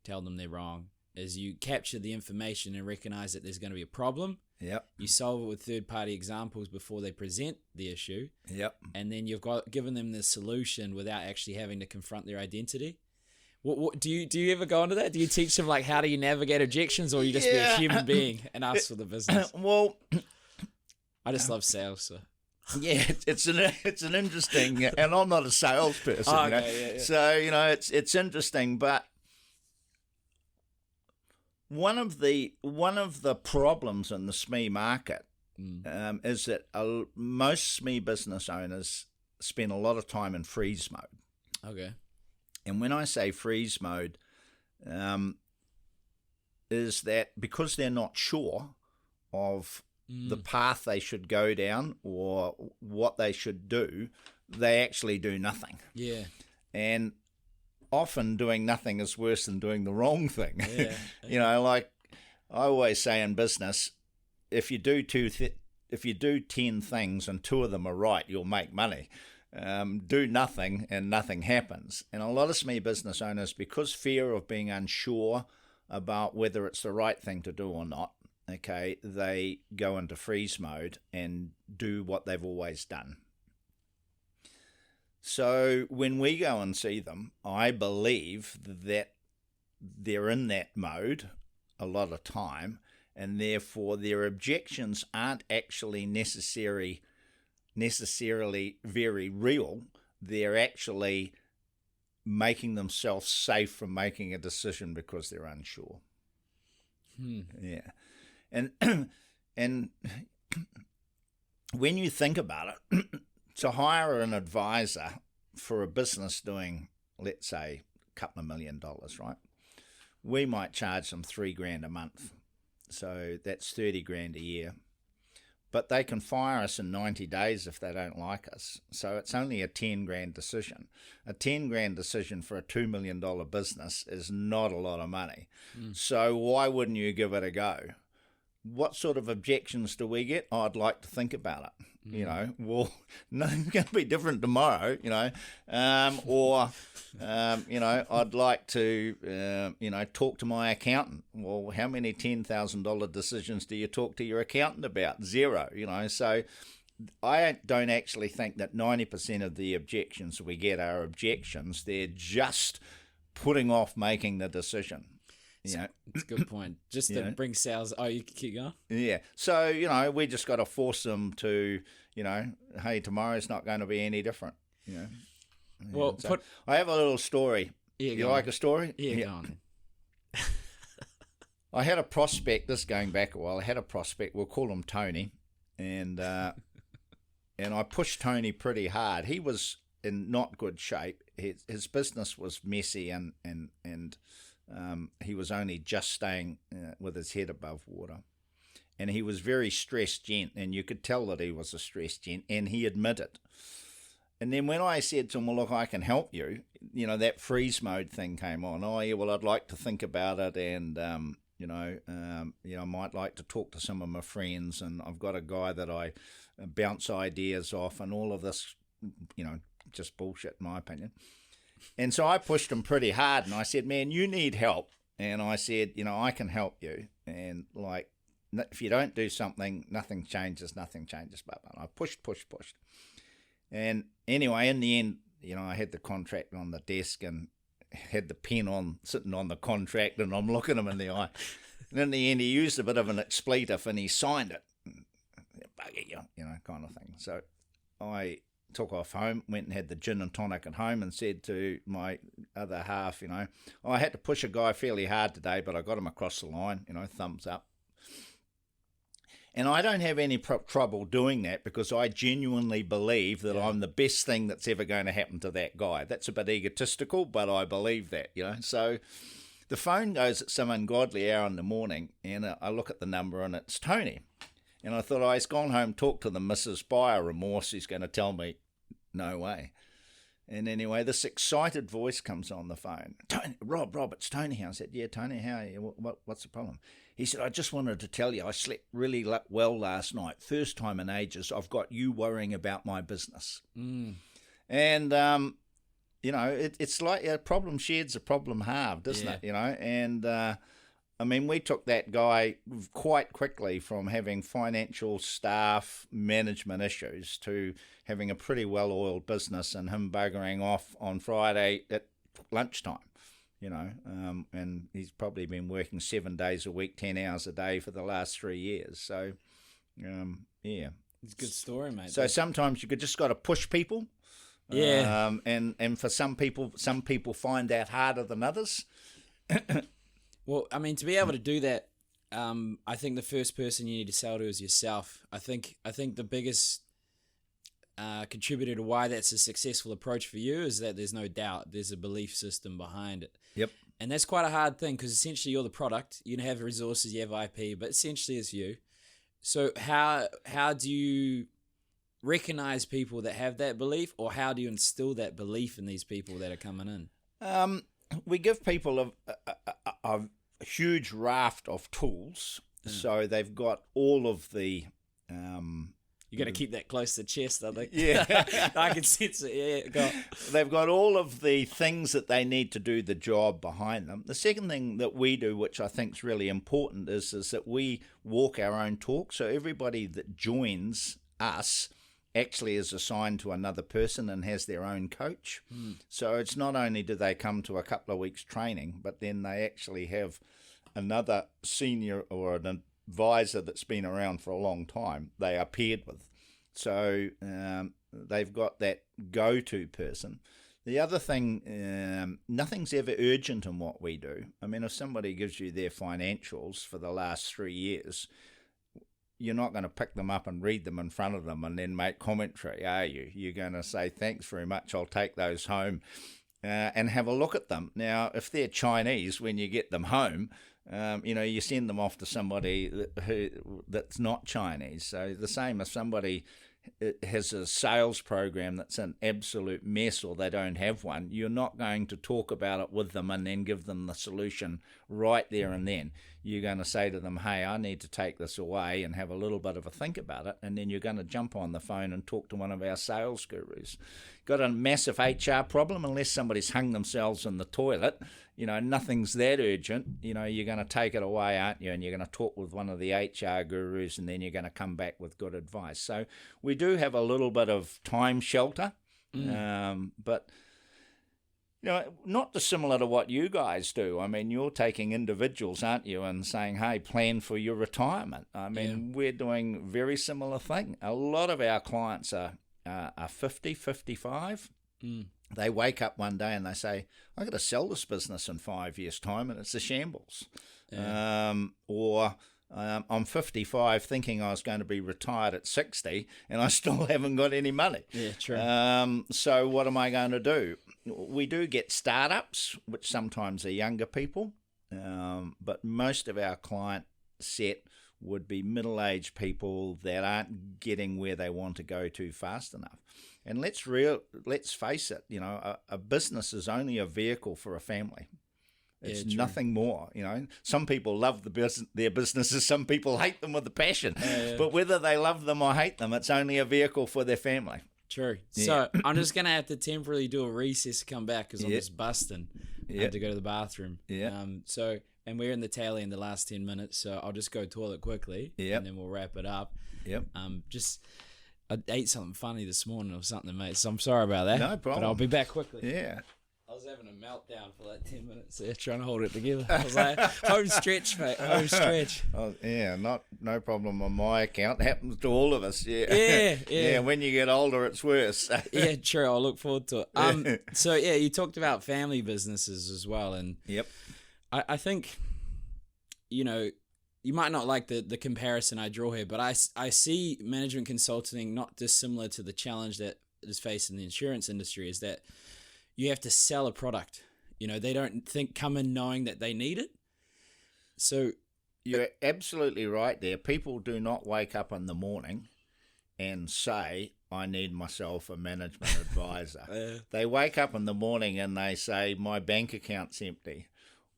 tell them they're wrong, as you capture the information and recognize that there's going to be a problem. Yep. You solve it with third-party examples before they present the issue. Yep. And then you've given them the solution without actually having to confront their identity. What do you ever go into that? Do you teach them how do you navigate objections, or you just be a human being and ask for the business? Well, I just love sales. So. Yeah, it's an interesting, and I'm not a salesperson. Oh, okay, yeah. So it's interesting, but one of the problems in the SME market is that most SME business owners spend a lot of time in freeze mode. Okay. And when I say freeze mode, is that because they're not sure of the path they should go down or what they should do, they actually do nothing. Yeah. And often doing nothing is worse than doing the wrong thing. Yeah. Like I always say in business, if you do 10 things and 2 of them are right, you'll make money. Do nothing and nothing happens. And a lot of SME business owners, because fear of being unsure about whether it's the right thing to do or not, okay, they go into freeze mode and do what they've always done. So when we go and see them, I believe that they're in that mode a lot of time, and therefore their objections aren't actually necessarily very real. They're actually making themselves safe from making a decision because they're unsure. Yeah. And when you think about it, to hire an advisor for a business doing, let's say, a couple of $1 million, right? We might charge them $3,000 a month. So that's $30,000 a year. But they can fire us in 90 days if they don't like us. So it's only a $10,000 decision. A $10,000 decision for a $2 million business is not a lot of money. So why wouldn't you give it a go? what sort of objections do we get? I'd like to think about it. Well, nothing's going to be different tomorrow, I'd like to, talk to my accountant. Well, how many $10,000 decisions do you talk to your accountant about? Zero, so I don't actually think that 90% of the objections we get are objections. They're just putting off making the decision. That's a good point. Just to bring sales. Oh, you keep going? Yeah. So, we just got to force them to, hey, tomorrow's not going to be any different. Well, so I have a little story. Yeah, you like a story? Yeah, go on. I had a prospect, this going back a while, I had a prospect, we'll call him Tony, and I pushed Tony pretty hard. He was in not good shape. His business was messy and he was only just staying with his head above water. And he was very stressed gent, and you could tell that he was a stressed gent, and he admitted. And then when I said to him, well, look, I can help you, that freeze mode thing came on. Oh, yeah, well, I'd like to think about it, and, I might like to talk to some of my friends, and I've got a guy that I bounce ideas off, and all of this, just bullshit in my opinion. And so I pushed him pretty hard, and I said, man, you need help. And I said, I can help you. And if you don't do something, nothing changes. But I pushed. And anyway, in the end, I had the contract on the desk and had the pen sitting on the contract, and I'm looking him in the eye. And in the end, he used a bit of an expletive and he signed it. Bugger you, kind of thing. So I took off home, went and had the gin and tonic at home, and said to my other half, I had to push a guy fairly hard today, but I got him across the line, thumbs up. And I don't have any trouble doing that, because I genuinely believe that I'm the best thing that's ever going to happen to that guy. That's a bit egotistical, but I believe that, So the phone goes at some ungodly hour in the morning, and I look at the number, and it's Tony. And I thought, he's gone home, talked to the missus, by a remorse, he's going to tell me, no way. And anyway, this excited voice comes on the phone. Tony, Rob, it's Tony here. I said, yeah, Tony, how are you? What's the problem? He said, I just wanted to tell you I slept really well last night. First time in ages. I've got you worrying about my business. Mm. And, it's like a problem shared's a problem halved, isn't it? And, we took that guy quite quickly from having financial staff management issues to having a pretty well-oiled business, and him buggering off on Friday at lunchtime, and he's probably been working 7 days a week, 10 hours a day for the last 3 years. So, yeah. It's a good story, mate. So sometimes you just got to push people. Yeah. And for some people find that harder than others. Well, to be able to do that, I think the first person you need to sell to is yourself. I think the biggest contributor to why that's a successful approach for you is that there's no doubt there's a belief system behind it. Yep. And that's quite a hard thing, because essentially you're the product. You have resources, you have IP, but essentially it's you. So how do you recognize people that have that belief, or how do you instill that belief in these people that are coming in? We give people a huge raft of tools, so they've got all of the... you got to keep that close to the chest, I think. Yeah. I can sense it. Yeah, go on. They've got all of the things that they need to do the job behind them. The second thing that we do, which I think is really important, is that we walk our own talk. So everybody that joins us actually is assigned to another person and has their own coach. So it's not only do they come to a couple of weeks training, but then they actually have another senior or an advisor that's been around for a long time they are paired with. So they've got that go-to person. The other thing, nothing's ever urgent in what we do. If somebody gives you their financials for the last 3 years, you're not going to pick them up and read them in front of them and then make commentary, are you? You're going to say, thanks very much, I'll take those home and have a look at them. Now, if they're Chinese, when you get them home, you send them off to somebody that's not Chinese. So the same if somebody has a sales program that's an absolute mess, or they don't have one, you're not going to talk about it with them and then give them the solution right there and then. You're going to say to them, hey, I need to take this away, and have a little bit of a think about it, and then you're going to jump on the phone and talk to one of our sales gurus. Got a massive HR problem, unless somebody's hung themselves in the toilet, nothing's that urgent. You're going to take it away, aren't you? And you're going to talk with one of the HR gurus, and then you're going to come back with good advice. So we do have a little bit of time shelter, but not dissimilar to what you guys do. I mean, you're taking individuals, aren't you, and saying, hey, plan for your retirement. I mean, we're doing very similar thing. A lot of our clients are 50, 55. They wake up one day and they say, I've got to sell this business in 5 years' time, and it's a shambles. Or I'm 55 thinking I was going to be retired at 60, and I still haven't got any money. Yeah, true. So what am I going to do? We do get startups, which sometimes are younger people, but most of our client set would be middle-aged people that aren't getting where they want to go to fast enough. And let's face it, a business is only a vehicle for a family. It's nothing more. Some people love their businesses, some people hate them with a passion. But whether they love them or hate them, it's only a vehicle for their family. True. Yeah. So I'm just going to have to temporarily do a recess to come back because I'm just busting. I had to go to the bathroom. And we're in the tally in the last 10 minutes, so I'll just go toilet quickly, and then we'll wrap it up. I ate something funny this morning or something, mate, so I'm sorry about that. No problem. But I'll be back quickly. Yeah. I was having a meltdown for like 10 minutes there, trying to hold it together. I was like, home stretch, mate, home stretch. Oh, yeah, no problem on my account. Happens to all of us, yeah, when you get older, it's worse. Yeah, true. I'll look forward to it. So, you talked about family businesses as well. And I think, you might not like the comparison I draw here, but I see management consulting not dissimilar to the challenge that is facing the insurance industry, is that you have to sell a product. They don't come in knowing that they need it. So you're absolutely right there. People do not wake up in the morning and say, I need myself a management advisor. They wake up in the morning and they say, my bank account's empty,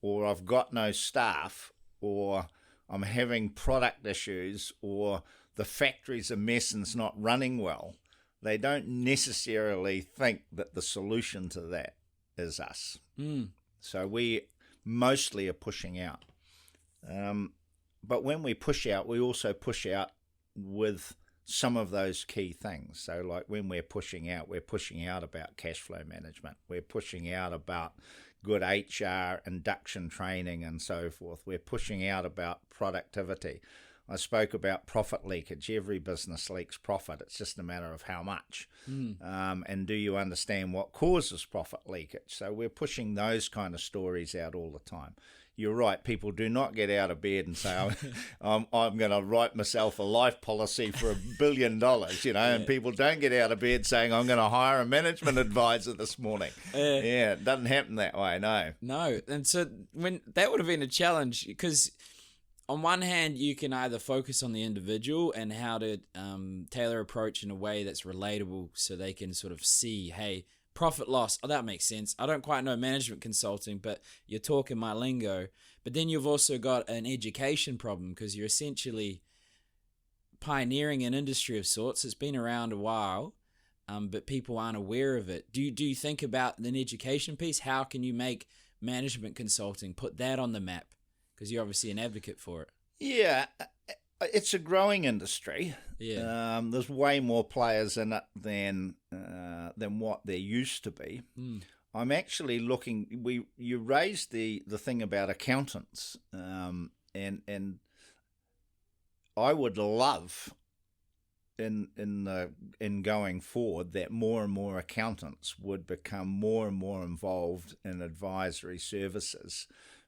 or I've got no staff, or I'm having product issues, or the factory's a mess and it's not running well. They don't necessarily think that the solution to that is us. So we mostly are pushing out. But when we push out, we also push out with some of those key things. So like when we're pushing out about cash flow management. We're pushing out about good HR induction training and so forth. We're pushing out about productivity. I spoke about profit leakage. Every business leaks profit. It's just a matter of how much. And do you understand what causes profit leakage? So we're pushing those kind of stories out all the time. You're right. People do not get out of bed and say, I'm going to write myself a life policy for $1 billion, and people don't get out of bed saying, I'm going to hire a management advisor this morning. It doesn't happen that way, no. No. And so when that would have been a challenge, because on one hand, you can either focus on the individual and how to tailor approach in a way that's relatable so they can sort of see, hey, profit loss. Oh, that makes sense. I don't quite know management consulting, but you're talking my lingo. But then you've also got an education problem because you're essentially pioneering an industry of sorts. It's been around a while, but people aren't aware of it. Do you think about an education piece? How can you make management consulting, put that on the map? Because you're obviously an advocate for it. Yeah, it's a growing industry. Yeah, there's way more players in it than what there used to be. I'm actually looking. You raised the thing about accountants, and I would love in going forward that more and more accountants would become more and more involved in advisory services,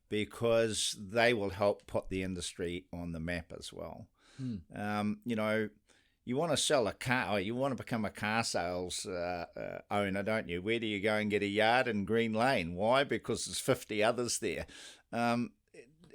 because they will help put the industry on the map as well. You want to sell a car, or you want to become a car sales owner, don't you? Where do you go and get a yard in Green Lane? Why? Because there's 50 others there.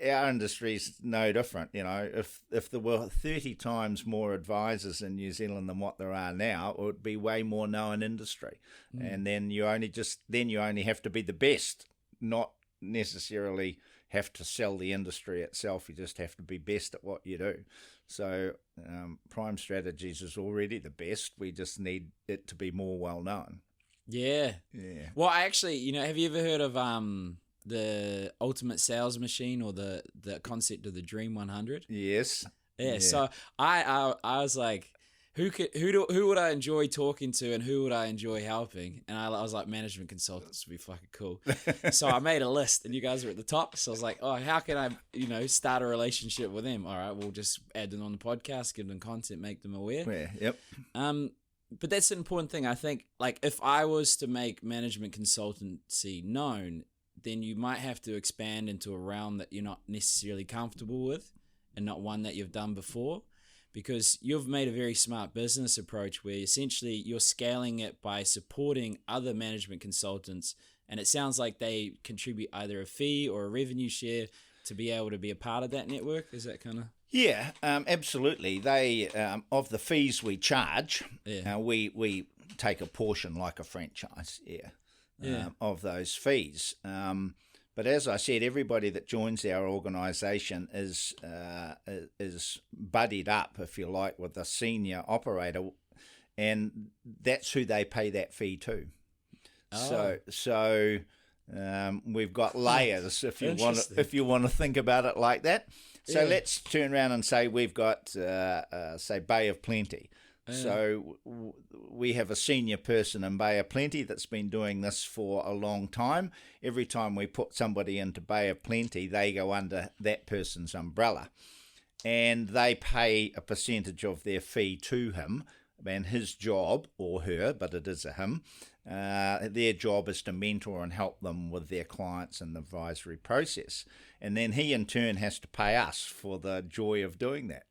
our industry's no different. You know, if there were 30 times more advisors in New Zealand than what there are now, it would be way more known industry. And then you only have to be the best, not necessarily have to sell the industry itself. You just have to be best at what you do. So Prime Strategies is already the best. We just need it to be more well known. Yeah. Yeah. Well, I actually, have you ever heard of the Ultimate Sales Machine, or the concept of the Dream 100? Yes. Yeah. So I was like, who would I enjoy talking to, and who would I enjoy helping? And I was like, management consultants would be fucking cool. So I made a list, and you guys were at the top. So I was like, oh, how can I, start a relationship with them? All right, we'll just add them on the podcast, give them content, make them aware. Yeah, yep. But that's an important thing. I think, like, if I was to make management consultancy known, then you might have to expand into a realm that you're not necessarily comfortable with, and not one that you've done before. Because you've made a very smart business approach where essentially you're scaling it by supporting other management consultants, and it sounds like they contribute either a fee or a revenue share to be able to be a part of that network. Is that kind of... Yeah, absolutely. They of the fees we charge, we take a portion, like a franchise, of those fees. But as I said, everybody that joins our organisation is buddied up, if you like, with a senior operator, and that's who they pay that fee to. Oh. So we've got layers, if you want to think about it like that. So let's turn around and say we've got say Bay of Plenty. So we have a senior person in Bay of Plenty that's been doing this for a long time. Every time we put somebody into Bay of Plenty, they go under that person's umbrella, and they pay a percentage of their fee to him. And his job, or her, but it is a him, their job is to mentor and help them with their clients in the advisory process. And then he in turn has to pay us for the joy of doing that.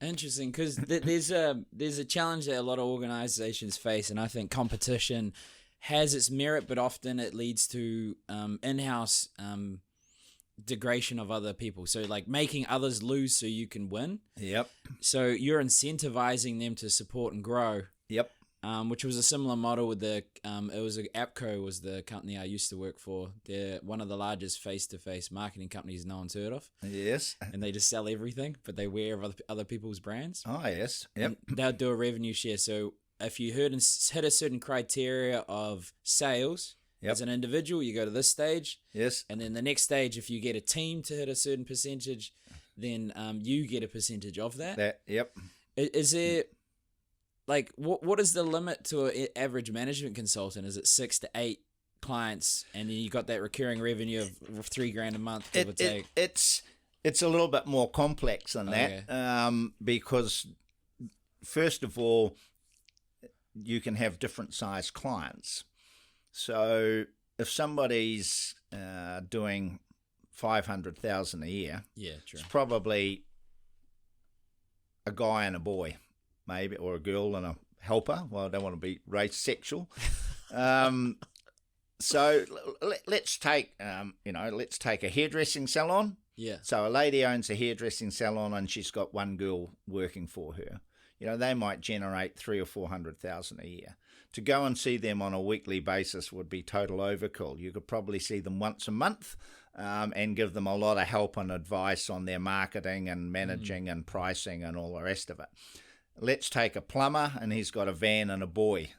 Interesting, because there's a challenge that a lot of organizations face, and I think competition has its merit, but often it leads to in-house degradation of other people. So like making others lose so you can win. Yep. So you're incentivizing them to support and grow. Yep. Which was a similar model with it was APCO was the company I used to work for. They're one of the largest face-to-face marketing companies no one's heard of. Yes. And they just sell everything, but they wear other people's brands. Oh, yes. Yep. And they'll do a revenue share. So if you hit a certain criteria of sales as an individual, you go to this stage. Yes. And then the next stage, if you get a team to hit a certain percentage, then you get a percentage of that. Yep. Is there... Like, what is the limit to an average management consultant? Is it 6 to 8 clients, and then you got that recurring revenue of $3,000 a month? It's a little bit more complex than that, because first of all, you can have different size clients. So if somebody's doing $500,000 a year, it's probably a guy and a boy. Maybe, or a girl and a helper. Well, I don't want to be race sexual. So let's take, let's take a hairdressing salon. Yeah. So a lady owns a hairdressing salon, and she's got one girl working for her. They might generate $300,000 or $400,000 a year. To go and see them on a weekly basis would be total overkill. You could probably see them once a month, and give them a lot of help and advice on their marketing and managing and pricing and all the rest of it. Let's take a plumber, and he's got a van and a boy.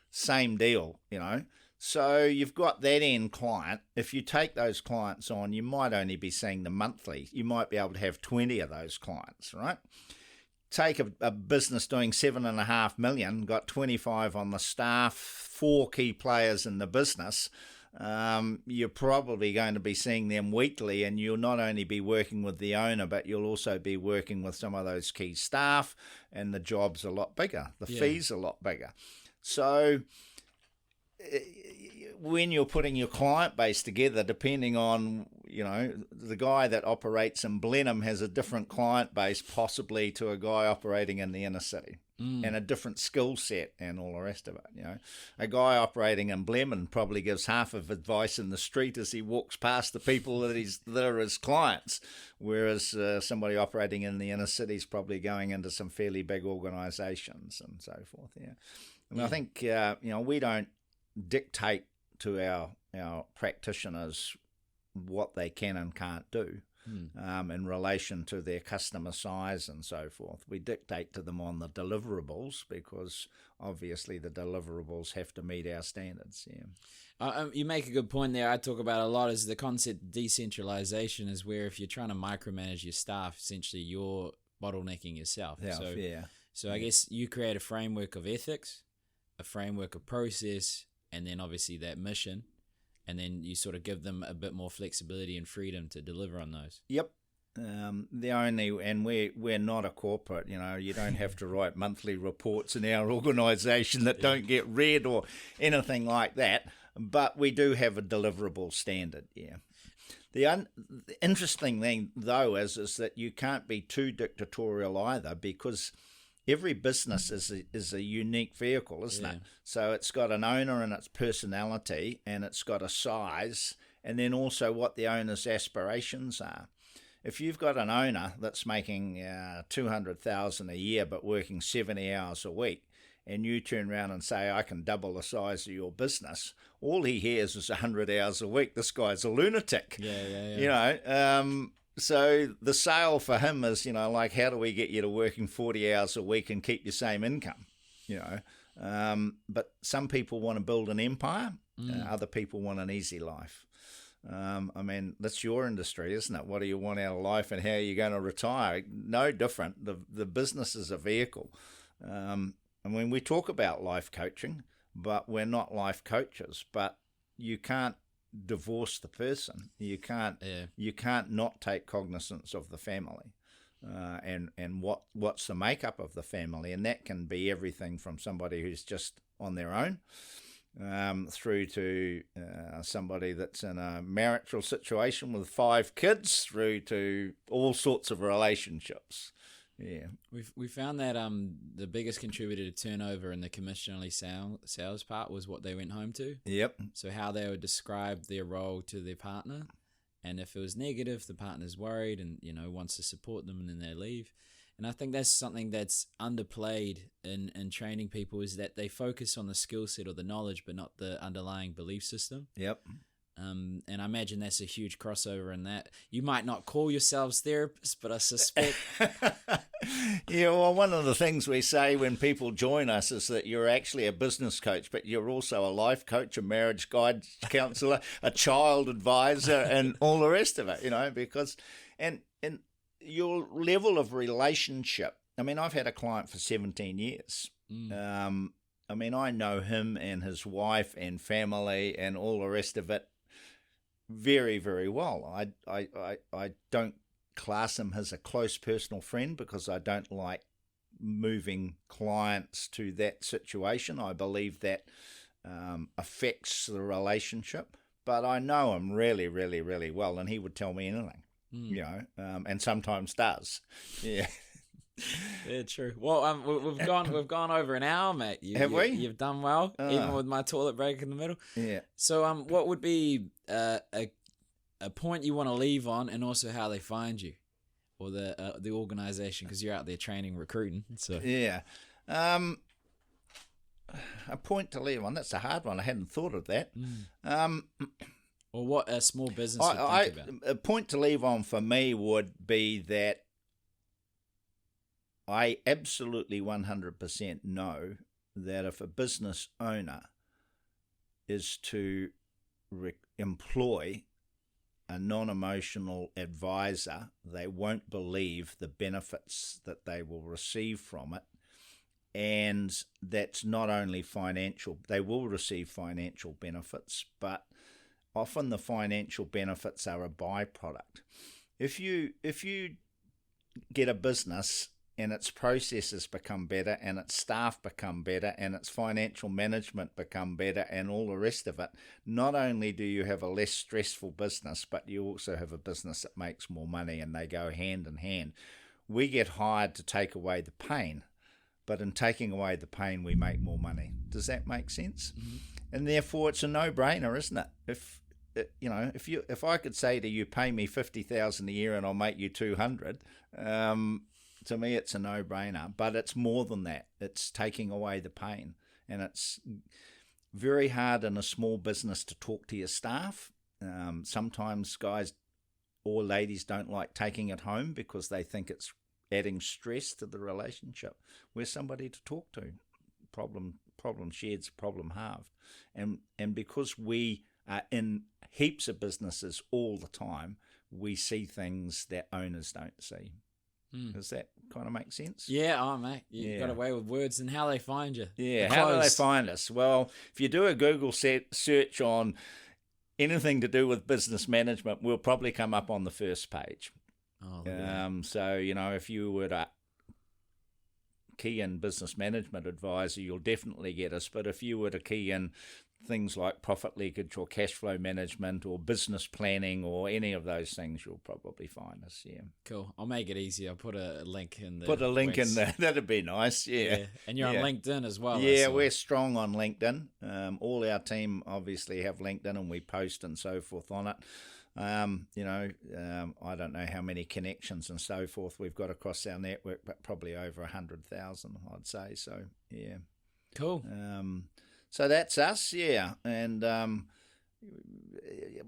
Same deal, So you've got that end client. If you take those clients on, you might only be seeing them monthly. You might be able to have 20 of those clients, right? Take a business doing $7.5 million, got 25 on the staff, 4 key players in the business. You're probably going to be seeing them weekly, and you'll not only be working with the owner, but you'll also be working with some of those key staff, and the job's a lot bigger. The fee's a lot bigger. So when you're putting your client base together, depending on, the guy that operates in Blenheim has a different client base possibly to a guy operating in the inner city. and a different skill set and all the rest of it. A guy operating in Blenheim probably gives half of advice in the street as he walks past the people that are his clients, whereas somebody operating in the inner city is probably going into some fairly big organisations and so forth. And I think we don't dictate to our practitioners what they can and can't do. In relation to their customer size and so forth. We dictate to them on the deliverables because obviously the deliverables have to meet our standards. You make a good point there. I talk about a lot is the concept decentralization is where if you're trying to micromanage your staff, essentially you're bottlenecking yourself. So I guess you create a framework of ethics, a framework of process, and then obviously that mission. And then you sort of give them a bit more flexibility and freedom to deliver on those. Yep. We're not a corporate, you don't have to write monthly reports in our organisation that don't get read or anything like that. But we do have a deliverable standard, The interesting thing, though, is that you can't be too dictatorial either because every business is a unique vehicle, isn't it? So it's got an owner and its personality, and it's got a size, and then also what the owner's aspirations are. If you've got an owner that's making $200,000 a year but working 70 hours a week, and you turn around and say, I can double the size of your business, all he hears is 100 hours a week. This guy's a lunatic. So the sale for him is, like, how do we get you to working 40 hours a week and keep your same income? But some people want to build an empire. Other people want an easy life. That's your industry, isn't it? What do you want out of life and how are you going to retire? No different. The business is a vehicle. We talk about life coaching, but we're not life coaches. But you can't divorce the person. You can't not take cognizance of the family and what's the makeup of the family, and that can be everything from somebody who's just on their own through to somebody that's in a marital situation with 5 kids through to all sorts of relationships. We found that the biggest contributor to turnover in the commission-only sales part was what they went home to. Yep. So how they would describe their role to their partner, and if it was negative, the partner's worried and wants to support them, and then they leave. And I think that's something that's underplayed in training people is that they focus on the skill set or the knowledge, but not the underlying belief system. Yep. And I imagine that's a huge crossover in that. You might not call yourselves therapists, but I suspect... One of the things we say when people join us is that you're actually a business coach, but you're also a life coach, a marriage guide counsellor, a child advisor, and all the rest of it, because... And your level of relationship... I've had a client for 17 years. I know him and his wife and family and all the rest of it very, very well. I don't class him as a close personal friend because I don't like moving clients to that situation. I believe that affects the relationship, but I know him really, really, really well, and he would tell me anything, and sometimes does. Yeah. Yeah, true. Well, we've gone over an hour, mate. Have we? You've done well, even with my toilet break in the middle. Yeah. So, what would be a point you want to leave on, and also how they find you, or the organisation, because you're out there training, recruiting. So yeah, a point to leave on. That's a hard one. I hadn't thought of that. Or what a small business would think about. A point to leave on for me would be that I absolutely 100% know that if a business owner is to employ a non-emotional advisor, they won't believe the benefits that they will receive from it. And that's not only financial, they will receive financial benefits, but often the financial benefits are a byproduct. If you get a business and its processes become better and its staff become better and its financial management become better and all the rest of it, not only do you have a less stressful business, but you also have a business that makes more money, and they go hand in hand. We get hired to take away the pain, but in taking away the pain, we make more money. Does that make sense? And therefore, it's a no-brainer, isn't it? If I could say to you, pay me 50,000 a year and I'll make you 200, to me it's a no-brainer. But it's more than that. It's taking away the pain, and it's very hard in a small business to talk to your staff. Sometimes guys or ladies don't like taking it home because they think it's adding stress to the relationship. We're somebody to talk to. Problem shared's problem halved. And because we are in heaps of businesses all the time, we see things that owners don't see. Does that kind of make sense? Yeah, mate. You got away with words and how they find you. Yeah, how do they find us? Well, if you do a Google search on anything to do with business management, we'll probably come up on the first page. So, if you were to key in business management advisor, you'll definitely get us. But if you were to key in things like profit leakage or cash flow management or business planning or any of those things, you'll probably find us. Yeah. Cool. I'll make it easy. I'll put a link in there. Put a link in there. That'd be nice. Yeah. And you're on LinkedIn as well. Yeah, we're strong on LinkedIn. All our team obviously have LinkedIn, and we post and so forth on it. I don't know how many connections and so forth we've got across our network, but probably over 100,000, I'd say. So, yeah. Cool. So that's us, yeah. And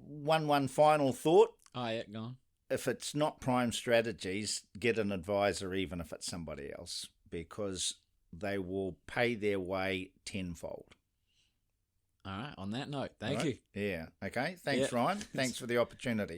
one final thought. Oh, yeah, go on. If it's not Prime Strategies, get an advisor, even if it's somebody else, because they will pay their way tenfold. All right, on that note, thank you. Yeah, okay. Thanks, Ryan. Thanks for the opportunity.